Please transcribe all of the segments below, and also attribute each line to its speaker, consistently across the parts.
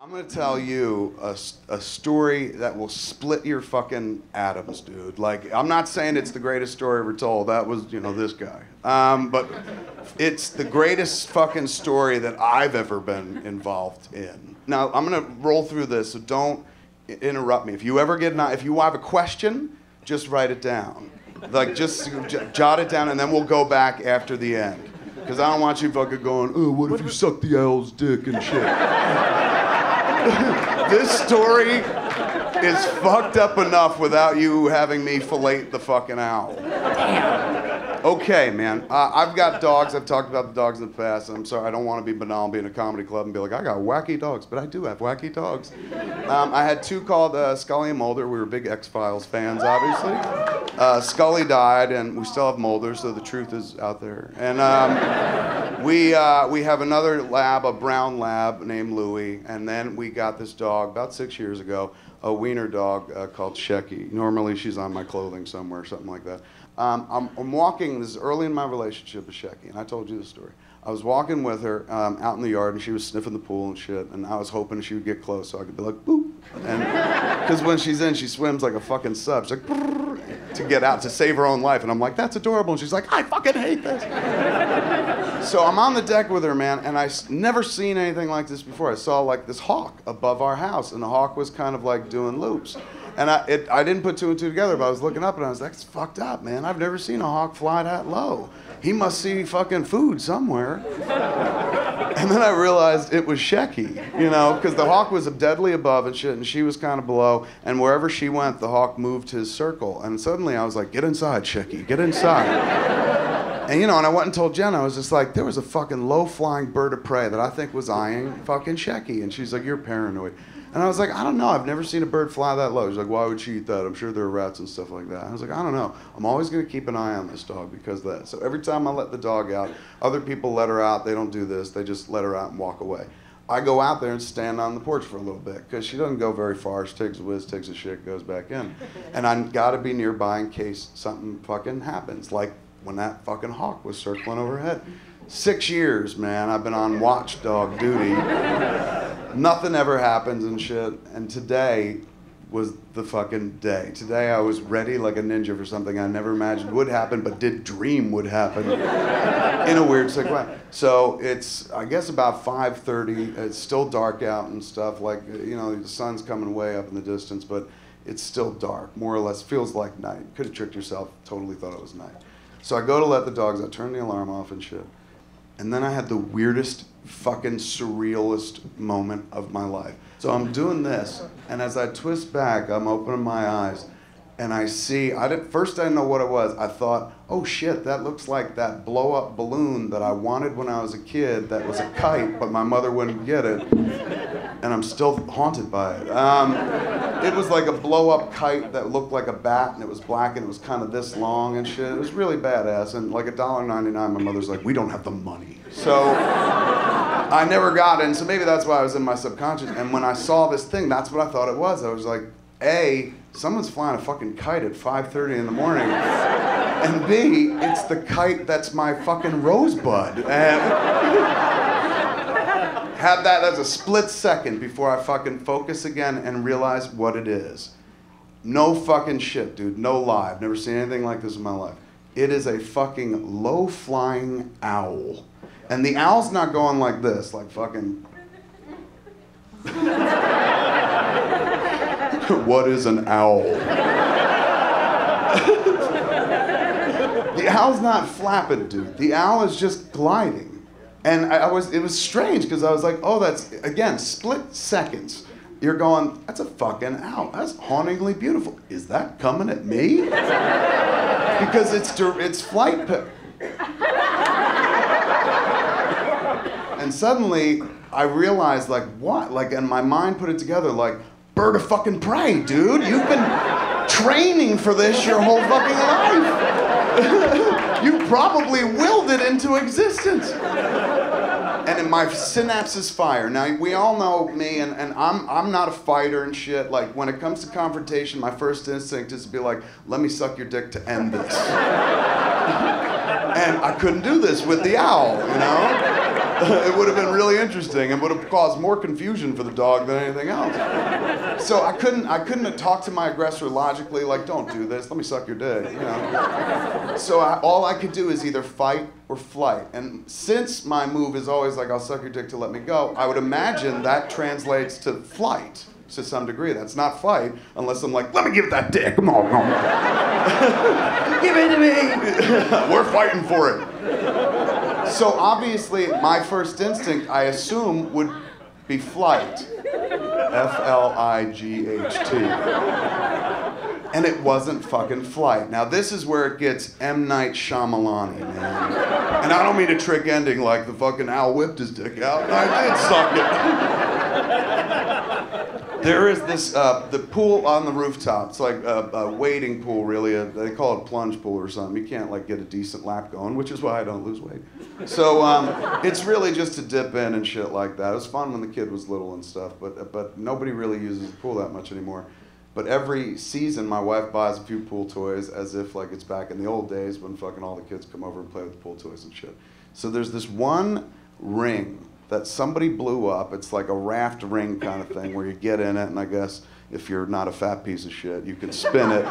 Speaker 1: I'm gonna tell you a story that will split your fucking atoms, dude. Like, I'm not saying it's the greatest story ever told. That was, this guy. But it's the greatest fucking story that I've ever been involved in. Now, I'm gonna roll through this, so don't interrupt me. If you ever if you have a question, just write it down. Like, just jot it down, and then we'll go back after the end. Because I don't want you fucking going, oh, what if you suck the owl's dick and shit? This story is fucked up enough without you having me fillet the fucking owl. Damn. Okay, man. I've got dogs. I've talked about the dogs in the past. I'm sorry. I don't want to be banal, be in a comedy club and be like, I got wacky dogs. But I do have wacky dogs. I had two called Scully and Mulder. We were big X-Files fans, obviously. Scully died, and we still have Mulder, so the truth is out there. And we have another lab, a brown lab named Louie, and then we got this dog about 6 years ago, a wiener dog called Shecky. Normally she's on my clothing somewhere, something like that. I'm walking, this is early in my relationship with Shecky, and I told you the story. I was walking with her out in the yard, and she was sniffing the pool and shit, and I was hoping she would get close so I could be like, boop. And because when she's in, she swims like a fucking sub. She's like, to get out, to save her own life. And I'm like, that's adorable. And she's like, I fucking hate this. So I'm on the deck with her, man, and I never seen anything like this before. I saw like this hawk above our house, and the hawk was kind of like doing loops. And I didn't put two and two together, but I was looking up and I was like, it's fucked up, man. I've never seen a hawk fly that low. He must see fucking food somewhere. And then I realized it was Shecky, because the hawk was deadly above and shit, and she was kind of below, and wherever she went, the hawk moved his circle. And suddenly I was like, get inside, Shecky, get inside. And and I went and told Jen, I was just like, there was a fucking low-flying bird of prey that I think was eyeing fucking Shecky. And she's like, you're paranoid. And I was like, I don't know, I've never seen a bird fly that low. She's like, why would she eat that? I'm sure there are rats and stuff like that. I was like, I don't know. I'm always gonna keep an eye on this dog because of that. So every time I let the dog out, other people let her out, they don't do this, they just let her out and walk away. I go out there and stand on the porch for a little bit because she doesn't go very far. She takes a whiz, takes a shit, goes back in. And I gotta be nearby in case something fucking happens, like when that fucking hawk was circling overhead. 6 years, man, I've been on watchdog duty. Nothing ever happens and shit. And today was the fucking day. Today I was ready like a ninja for something I never imagined would happen, but did dream would happen in a weird sick way. So it's, I guess, about 5:30. It's still dark out and stuff. Like, the sun's coming way up in the distance, but it's still dark, more or less. Feels like night. Could have tricked yourself. Totally thought it was night. So I go to let the dogs out, turn the alarm off and shit. And then I had the weirdest, fucking surrealist moment of my life. So I'm doing this, and as I twist back, I'm opening my eyes, and I see, first I didn't know what it was. I thought, oh shit, that looks like that blow-up balloon that I wanted when I was a kid that was a kite, but my mother wouldn't get it, and I'm still haunted by it. It was like a blow-up kite that looked like a bat, and it was black, and it was kind of this long and shit. It was really badass, and like $1.99, my mother's like, we don't have the money. So I never got it, and so maybe that's why I was in my subconscious, and when I saw this thing, that's what I thought it was. I was like, A, someone's flying a fucking kite at 5:30 in the morning, and B, it's the kite that's my fucking rosebud. And had that as a split second before I fucking focus again and realize what it is. No fucking shit, dude, no lie. I've never seen anything like this in my life. It is a fucking low-flying owl. And the owl's not going like this, like fucking... What is an owl? The owl's not flapping, dude. The owl is just gliding. And it was strange because I was like, oh, that's, again, split seconds. You're going, that's a fucking owl. That's hauntingly beautiful. Is that coming at me? Because it's flight. And suddenly I realized, like, what? Like, and my mind put it together, like, bird of fucking prey, dude. You've been training for this your whole fucking life. You probably willed it into existence. And my synapses fire. Now, we all know me, and I'm not a fighter and shit. Like, when it comes to confrontation, my first instinct is to be like, let me suck your dick to end this. And I couldn't do this with the owl, It would have been really interesting and would have caused more confusion for the dog than anything else. So I couldn't talk to my aggressor logically, like, don't do this, let me suck your dick, you know. So all I could do is either fight or flight. And since my move is always like, I'll suck your dick to let me go, I would imagine that translates to flight to some degree. That's not fight unless I'm like, let me give it that dick, come on. Give it to me. We're fighting for it. So obviously, my first instinct, I assume, would be flight. F-L-I-G-H-T. And it wasn't fucking flight. Now this is where it gets M. Night Shyamalan-y, man. And I don't mean a trick ending like the fucking owl whipped his dick out and I did suck it. There is this, the pool on the rooftop. It's like a wading pool, really. They call it plunge pool or something. You can't like get a decent lap going, which is why I don't lose weight. So it's really just to dip in and shit like that. It was fun when the kid was little and stuff, but nobody really uses the pool that much anymore. But every season, my wife buys a few pool toys as if like it's back in the old days when fucking all the kids come over and play with the pool toys and shit. So there's this one ring that somebody blew up. It's like a raft ring kind of thing where you get in it, and I guess if you're not a fat piece of shit, you can spin it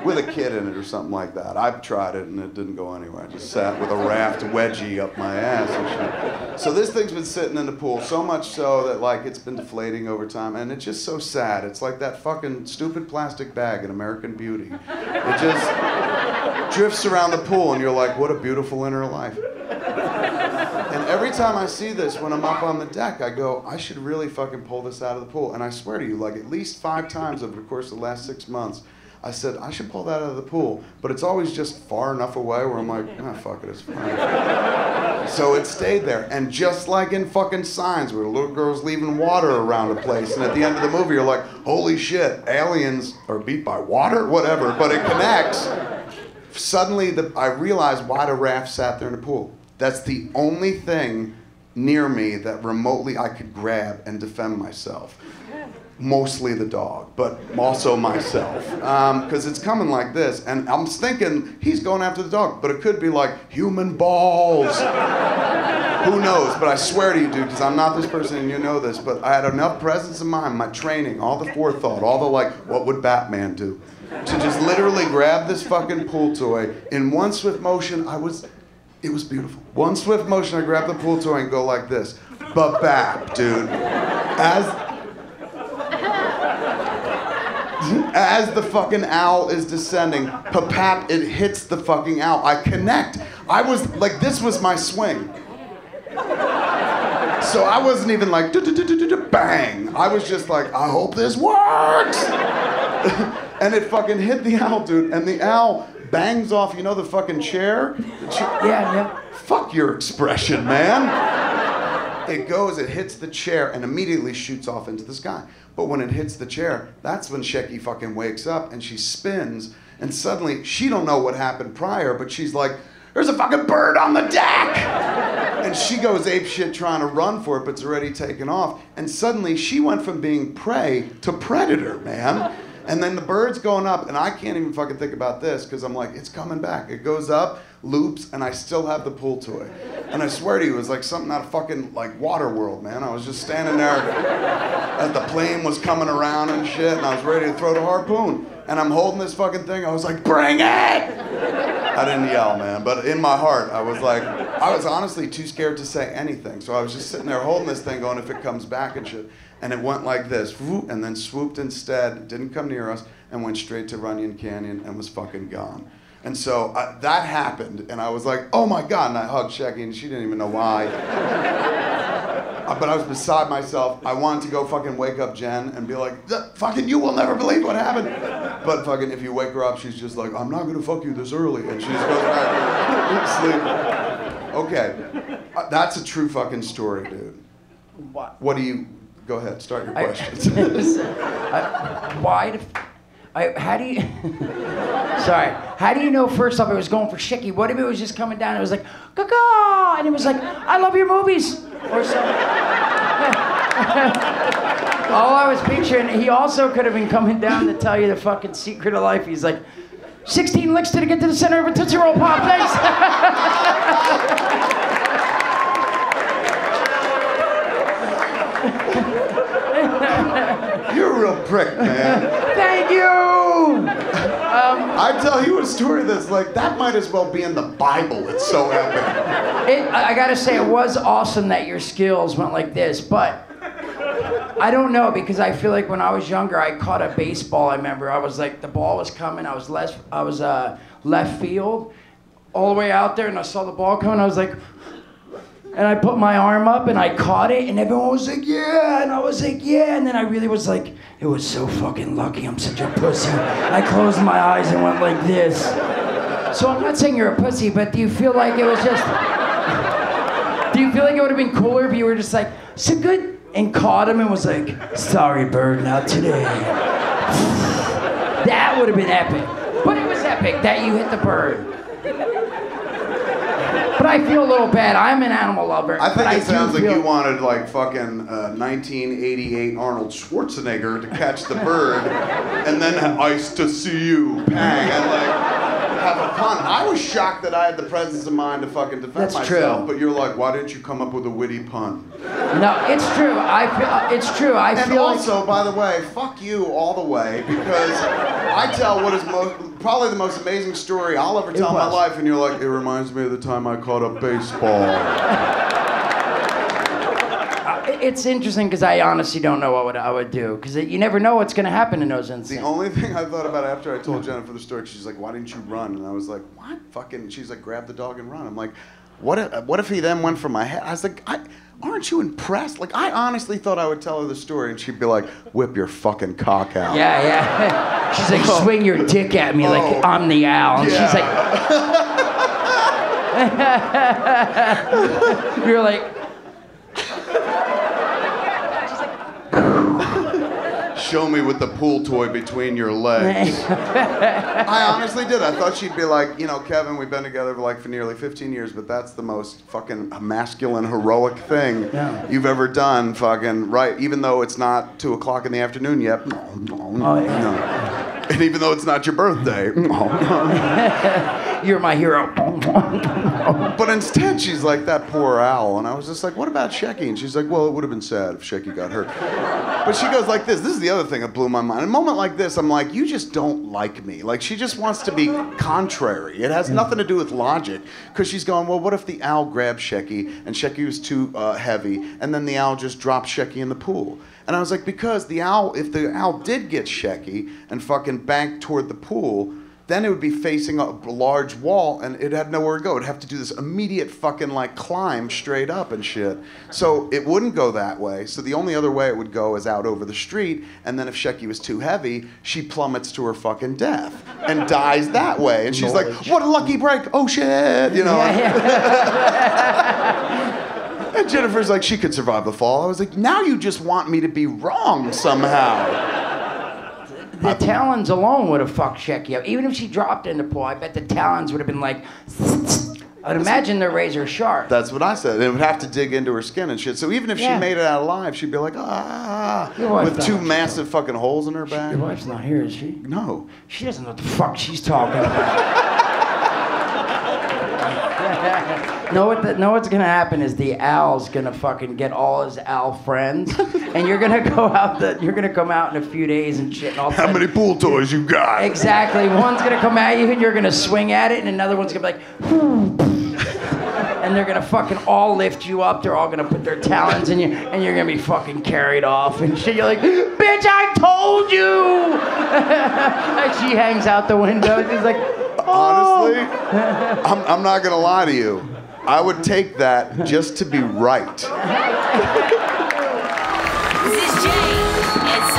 Speaker 1: with a kid in it or something like that. I've tried it and it didn't go anywhere. I just sat with a raft wedgie up my ass and shit. So this thing's been sitting in the pool, so much so that like it's been deflating over time, and it's just so sad. It's like that fucking stupid plastic bag in American Beauty. It just drifts around the pool and you're like, what a beautiful inner life. And every time I see this, when I'm up on the deck, I go, I should really fucking pull this out of the pool. And I swear to you, like at least 5 times over the course of the last 6 months, I said, I should pull that out of the pool. But it's always just far enough away where I'm like, ah, fuck it, it's fine. So it stayed there. And just like in fucking Signs, where the little girl's leaving water around a place, and at the end of the movie, you're like, holy shit, aliens are beat by water? Whatever, but it connects. Suddenly, I realized why the raft sat there in the pool. That's the only thing near me that remotely I could grab and defend myself. Mostly the dog, but also myself. Because it's coming like this, and I'm thinking he's going after the dog, but it could be like human balls. Who knows? But I swear to you, dude, because I'm not this person and you know this, but I had enough presence of mind, my training, all the forethought, all the like, what would Batman do? To just literally grab this fucking pool toy in one swift motion. It was beautiful. One swift motion, I grab the pool toy and go like this. Ba-bap, dude. As the fucking owl is descending, pa-pap, it hits the fucking owl. I connect. I was like, this was my swing. So I wasn't even like, bang. I was just like, I hope this works. And it fucking hit the owl, dude. And the owl bangs off, you know the fucking chair?
Speaker 2: Yeah.
Speaker 1: Fuck your expression, man. It goes, it hits the chair, and immediately shoots off into the sky. But when it hits the chair, that's when Shecky fucking wakes up, and she spins, and suddenly, she don't know what happened prior, but she's like, there's a fucking bird on the deck! And she goes apeshit trying to run for it, but it's already taken off. And suddenly, she went from being prey to predator, man. And then the bird's going up, and I can't even fucking think about this, because I'm like, it's coming back. It goes up, loops, and I still have the pool toy. And I swear to you, it was like something out of fucking, like, Waterworld, man. I was just standing there as the plane was coming around and shit, and I was ready to throw the harpoon. And I'm holding this fucking thing, I was like, bring it! I didn't yell, man, but in my heart, I was like, I was honestly too scared to say anything. So I was just sitting there holding this thing going, if it comes back and shit. And it went like this, and then swooped instead, didn't come near us, and went straight to Runyon Canyon and was fucking gone. And so that happened, and I was like, oh my God, and I hugged Shecky, and she didn't even know why. But I was beside myself. I wanted to go fucking wake up Jen and be like, fucking you will never believe what happened. But fucking if you wake her up, she's just like, I'm not gonna fuck you this early. And she just goes back to sleep. Okay, that's a true fucking story, dude. What do you, go ahead, start your questions.
Speaker 2: How do you, sorry, how do you know first off it was going for Shecky? What if it was just coming down and it was like, gaga, and it was like, I love your movies, or something. All I was picturing, he also could have been coming down to tell you the fucking secret of life. He's like, 16 licks to get to the center of a Tootsie Roll Pop, thanks.
Speaker 1: prick, man.
Speaker 2: Thank you!
Speaker 1: I tell you a story that's like, that might as well be in the Bible. It's so epic.
Speaker 2: I gotta say, it was awesome that your skills went like this, but I don't know, because I feel like when I was younger, I caught a baseball. I remember I was like, the ball was coming. I was left field, all the way out there, and I saw the ball coming. I was like, and I put my arm up and I caught it, and everyone was like, yeah, and I was like, yeah, and then I really was like, it was so fucking lucky. I'm such a pussy. I closed my eyes and went like this. So I'm not saying you're a pussy, but do you feel like it was just? Do you feel like it would have been cooler if you were just like, so good? And caught him and was like, sorry, bird, not today. That would have been epic. But it was epic that you hit the bird. But I feel a little bad. I'm an animal lover.
Speaker 1: I think it sounds like you wanted like fucking 1988 Arnold Schwarzenegger to catch the bird and then ice to see you, bang, and like have a pun. I was shocked that I had the presence of mind to fucking defend myself.
Speaker 2: True.
Speaker 1: But you're like, why didn't you come up with a witty pun?
Speaker 2: No, it's true. It's true. I feel
Speaker 1: also, by the way, fuck you all the way, because I tell what is probably the most amazing story I'll ever tell in my life, and you're like, it reminds me of the time I caught a baseball.
Speaker 2: It's interesting because I honestly don't know what I would do, because you never know what's going to happen in those instances.
Speaker 1: The only thing I thought about after I told Jennifer the story, she's like, why didn't you run? And I was like, what? Fucking, she's like, grab the dog and run. I'm like, what if he then went for my head? I was like, aren't you impressed? Like, I honestly thought I would tell her the story, and she'd be like, whip your fucking cock out.
Speaker 2: Yeah, yeah. She's like, swing your dick at me like I'm the owl. And she's like, you're like,
Speaker 1: show me with the pool toy between your legs. I honestly did. I thought she'd be like, you know, Kevin, we've been together for nearly 15 years, but that's the most fucking masculine, heroic thing you've ever done, fucking, right? Even though it's not 2 o'clock in the afternoon yet. And even though it's not your birthday.
Speaker 2: You're my hero.
Speaker 1: But instead, she's like, that poor owl. And I was just like, what about Shecky? And she's like, well, it would have been sad if Shecky got hurt. But she goes like this. This is the other thing that blew my mind. In a moment like this, I'm like, you just don't like me. Like, she just wants to be contrary. It has nothing to do with logic. Because she's going, well, what if the owl grabbed Shecky and Shecky was too heavy, and then the owl just dropped Shecky in the pool? And I was like, because the owl, if the owl did get Shecky and fucking banked toward the pool, then it would be facing a large wall and it'd have nowhere to go. It'd have to do this immediate fucking like climb straight up and shit. So it wouldn't go that way. So the only other way it would go is out over the street. And then if Shecky was too heavy, she plummets to her fucking death and dies that way. And she's like, what a lucky break. Oh shit, you know. And Jennifer's like, she could survive the fall. I was like, now you just want me to be wrong somehow.
Speaker 2: The talons alone would have fucked Shecky up. Even if she dropped in the pool, I bet the talons would have been like, I'd imagine they're razor sharp.
Speaker 1: That's what I said. It would have to dig into her skin and shit. So even if she made it out alive, she'd be like, with 2 massive fucking holes in her back.
Speaker 2: Your wife's not here, is she?
Speaker 1: No.
Speaker 2: She doesn't know what the fuck she's talking about. Know what's gonna happen is the owl's gonna fucking get all his owl friends, and you're gonna you're gonna come out in a few days and shit. And all
Speaker 1: how many pool toys you got?
Speaker 2: Exactly. One's gonna come at you and you're gonna swing at it, and another one's gonna be like, and they're gonna fucking all lift you up. They're all gonna put their talons in you, and you're gonna be fucking carried off and shit. You're like, bitch, I told you. And she hangs out the window. She's like, oh.
Speaker 1: Honestly, I'm not gonna lie to you. I would take that just to be right.
Speaker 3: This is Jay. It's